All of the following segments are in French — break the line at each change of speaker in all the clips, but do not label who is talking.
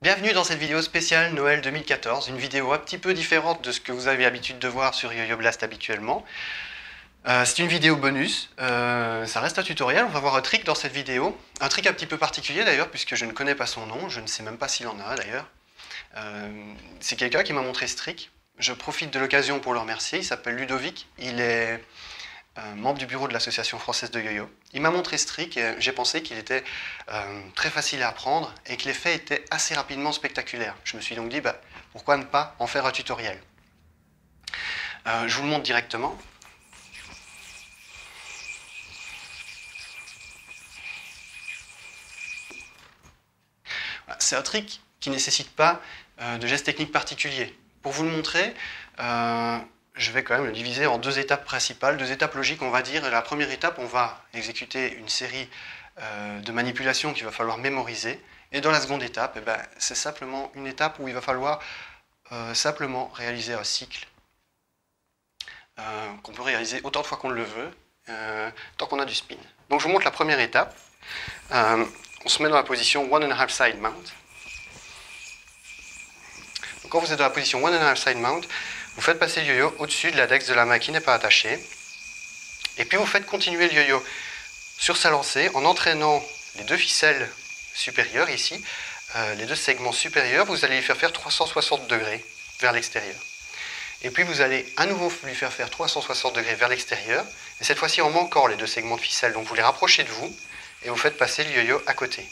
Bienvenue dans cette vidéo spéciale Noël 2014, une vidéo un petit peu différente de ce que vous avez l'habitude de voir sur Yo-Yo Blast habituellement. C'est une vidéo bonus, ça reste un tutoriel, on va voir un trick dans cette vidéo. Un trick un petit peu particulier d'ailleurs, puisque je ne connais pas son nom, je ne sais même pas s'il en a d'ailleurs. C'est quelqu'un qui m'a montré ce trick, je profite de l'occasion pour le remercier, il s'appelle Ludovic, il est membre du bureau de l'association française de yo-yo. Il m'a montré ce trick et j'ai pensé qu'il était très facile à apprendre et que l'effet était assez rapidement spectaculaire. Je me suis donc dit, pourquoi ne pas en faire un tutoriel. Je vous le montre directement. C'est un trick qui ne nécessite pas de gestes techniques particuliers. Pour vous le montrer, je vais quand même le diviser en deux étapes principales, deux étapes logiques on va dire. La première étape, on va exécuter une série de manipulations qu'il va falloir mémoriser. Et dans la seconde étape, c'est simplement une étape où il va falloir simplement réaliser un cycle qu'on peut réaliser autant de fois qu'on le veut, tant qu'on a du spin. Donc je vous montre la première étape. On se met dans la position 1.5 side mount. Donc quand vous êtes dans la position 1.5 side mount, vous faites passer le yo-yo au-dessus de l'index de la main qui n'est pas attachée. Et puis vous faites continuer le yo-yo sur sa lancée en entraînant les deux ficelles supérieures ici, les deux segments supérieurs, vous allez lui faire 360 degrés vers l'extérieur. Et puis vous allez à nouveau lui faire 360 degrés vers l'extérieur, et cette fois-ci en manquant les deux segments de ficelle, donc vous les rapprochez de vous, et vous faites passer le yo-yo à côté.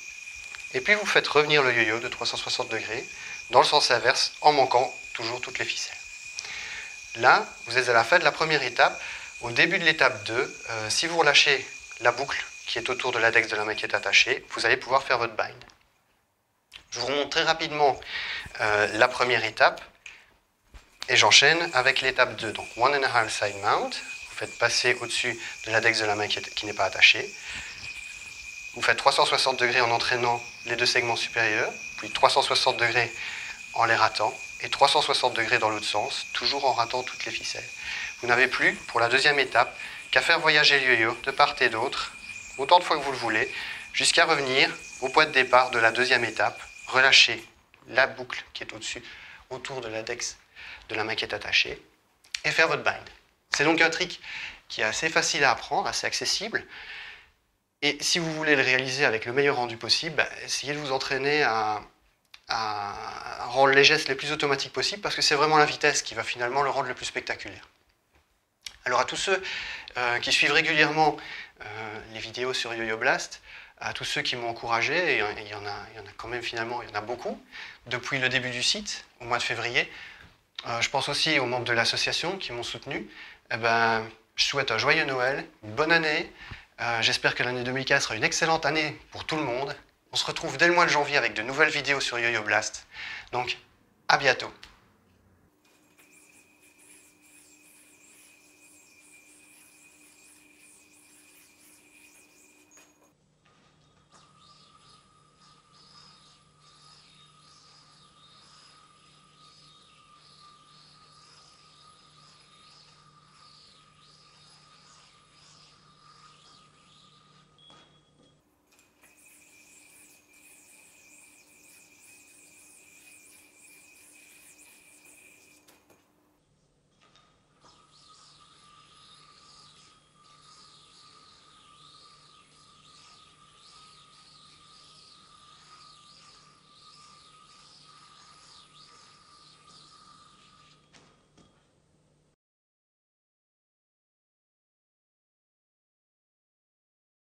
Et puis vous faites revenir le yo-yo de 360 degrés dans le sens inverse en manquant toujours toutes les ficelles. Là, vous êtes à la fin de la première étape. Au début de l'étape 2, si vous relâchez la boucle qui est autour de l'index de la main qui est attachée, vous allez pouvoir faire votre bind. Je vous remonte très rapidement la première étape et j'enchaîne avec l'étape 2. Donc 1.5 side mount, vous faites passer au-dessus de l'index de la main qui n'est pas attachée. Vous faites 360 degrés en entraînant les deux segments supérieurs, puis 360 degrés en les ratant, et 360 degrés dans l'autre sens, toujours en ratant toutes les ficelles. Vous n'avez plus, pour la deuxième étape, qu'à faire voyager le yo-yo de part et d'autre, autant de fois que vous le voulez, jusqu'à revenir au point de départ de la deuxième étape, relâcher la boucle qui est au-dessus, autour de l'index de la main qui est attachée, et faire votre bind. C'est donc un trick qui est assez facile à apprendre, assez accessible, et si vous voulez le réaliser avec le meilleur rendu possible, essayez de vous entraîner à rendre les gestes les plus automatiques possibles parce que c'est vraiment la vitesse qui va finalement le rendre le plus spectaculaire. Alors à tous ceux qui suivent régulièrement les vidéos sur Yo-Yo Blast, à tous ceux qui m'ont encouragé, et il y en a quand même finalement, il y en a beaucoup, depuis le début du site, au mois de février. Je pense aussi aux membres de l'association qui m'ont soutenu. Je souhaite un joyeux Noël, une bonne année. J'espère que l'année 2015 sera une excellente année pour tout le monde. On se retrouve dès le mois de janvier avec de nouvelles vidéos sur Yo-Yo Blast. Donc, à bientôt.